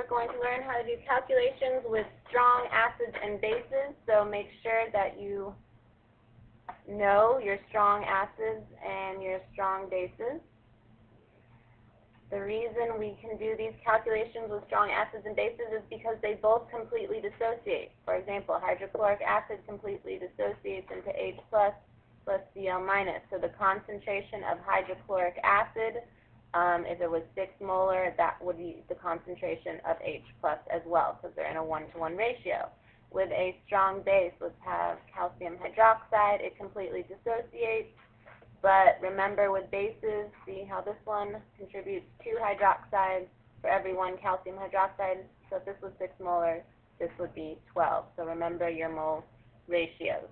we're going to learn how to do calculations with strong acids and bases, so make sure that you know your strong acids and your strong bases. The reason we can do these calculations with strong acids and bases is because they both completely dissociate. For example, hydrochloric acid completely dissociates into H plus Cl minus. So the concentration of hydrochloric acid, if it was 6 molar, that would be the concentration of H plus as well, because they're in a 1-to-1 ratio. With a strong base, let's have calcium hydroxide, it completely dissociates. But remember, with bases, see how this one contributes 2 hydroxides for every 1 calcium hydroxide. So if this was 6 molar, this would be 12. So remember your mole ratios.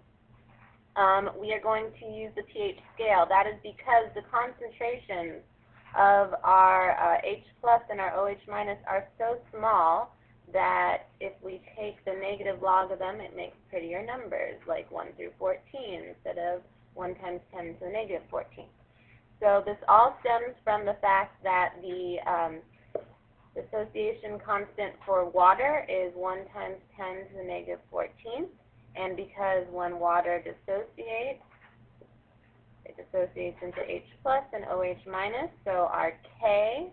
We are going to use the pH scale. That is because the concentrations of our H plus and our OH minus are so small that if we take the negative log of them, it makes prettier numbers, like 1 through 14 instead of 1 times 10 to the negative 14th. So this all stems from the fact that the dissociation constant for water is 1 times 10 to the negative 14th, and because when water dissociates, it dissociates into H plus and OH minus, so our K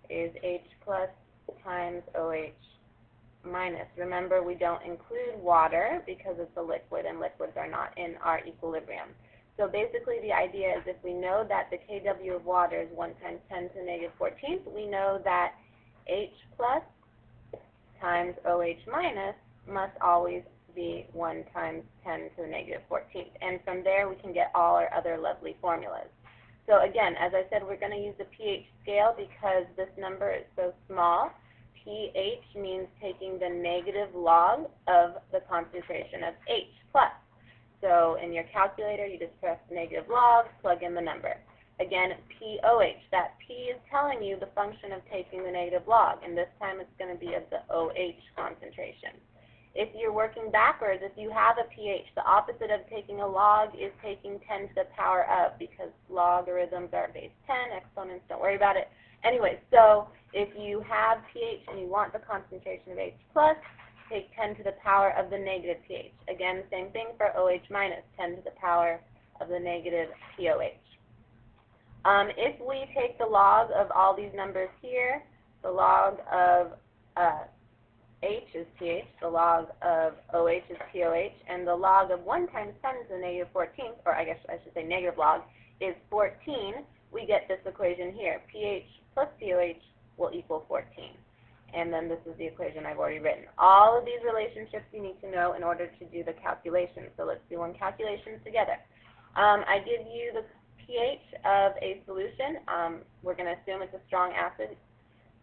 is H plus times OH minus. Remember, we don't include water because it's a liquid, and liquids are not in our equilibrium. So basically the idea is if we know that the kW of water is 1 times 10 to the negative 14th, we know that H plus times OH minus must always be 1 times 10 to the negative 14th. And from there we can get all our other lovely formulas. So again, as I said, we're going to use the pH scale because this number is so small. pH means taking the negative log of the concentration of H plus. So in your calculator, you just press negative log, plug in the number. Again, POH. That P is telling you the function of taking the negative log, and this time it's going to be of the OH concentration. If you're working backwards, if you have a pH, the opposite of taking a log is taking 10 to the power of, because logarithms are base 10, exponents, don't worry about it. Anyway, so if you have pH and you want the concentration of H plus, take 10 to the power of the negative pH. Again, same thing for OH minus, 10 to the power of the negative POH. If we take the log of all these numbers here, the log of H is pH, the log of OH is POH, and the log of 1 times 10 to the negative 14th, or I guess I should say negative log, is 14, we get this equation here. pH plus POH will equal 14. And then this is the equation I've already written. All of these relationships you need to know in order to do the calculation. So let's do one calculation together. I give you the pH of a solution. We're going to assume it's a strong acid.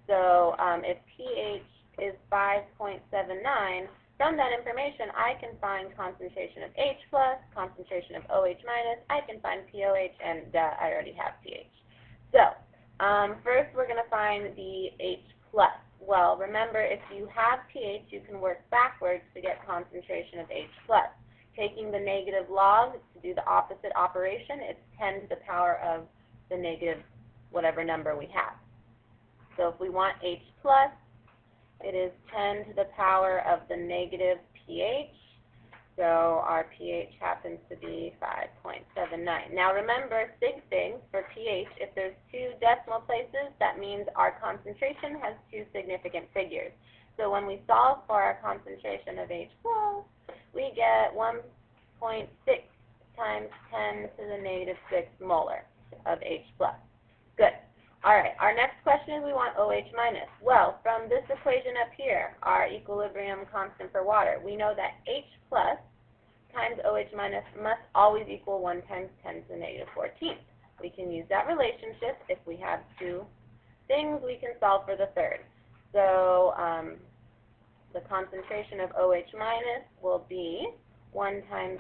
So if pH is 5.79, from that information I can find concentration of H plus, concentration of OH minus, I can find POH, and I already have pH. So first we're going to find the H plus. Well, remember, if you have pH, you can work backwards to get concentration of H plus. Taking the negative log to do the opposite operation, it's 10 to the power of the negative whatever number we have. So if we want H plus, it is 10 to the power of the negative pH. So our pH happens to be 5.79. Now remember, sig figs for pH, if there's 2 decimal places, that means our concentration has 2 significant figures. So when we solve for our concentration of H plus, we get 1.6 times 10 to the negative 6 molar of H plus. Good. All right, our next question is we want OH minus. Well, from this equation up here, our equilibrium constant for water, we know that H plus times OH minus must always equal 1 times 10 to the negative 14th. We can use that relationship. If we have 2 things, we can solve for the third. So the concentration of OH minus will be 1 times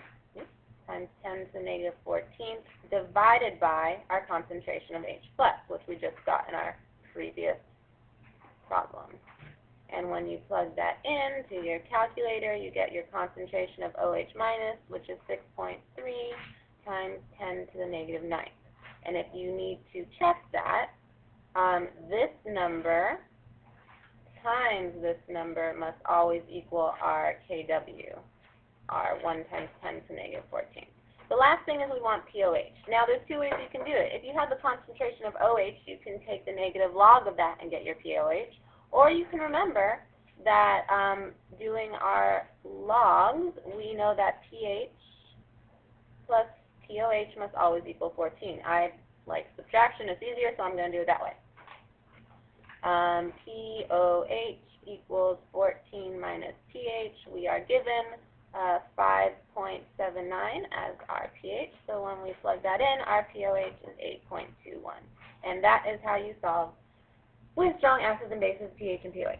10 to the negative 14th divided by our concentration of H plus, which we just got in our previous problem. And when you plug that into your calculator, you get your concentration of OH minus, which is 6.3 times 10 to the negative 9th. And if you need to check that, this number times this number must always equal our KW, our 1 times 10 to the negative 14. The last thing is we want POH. Now there's two ways you can do it. If you have the concentration of OH, you can take the negative log of that and get your POH. Or you can remember that doing our logs, we know that pH plus POH must always equal 14. I like subtraction, it's easier, so I'm going to do it that way. POH equals 14 minus pH. We are given 5.79 as our pH, so when we plug that in, our POH is 8.21. And that is how you solve with strong acids and bases, pH and POH.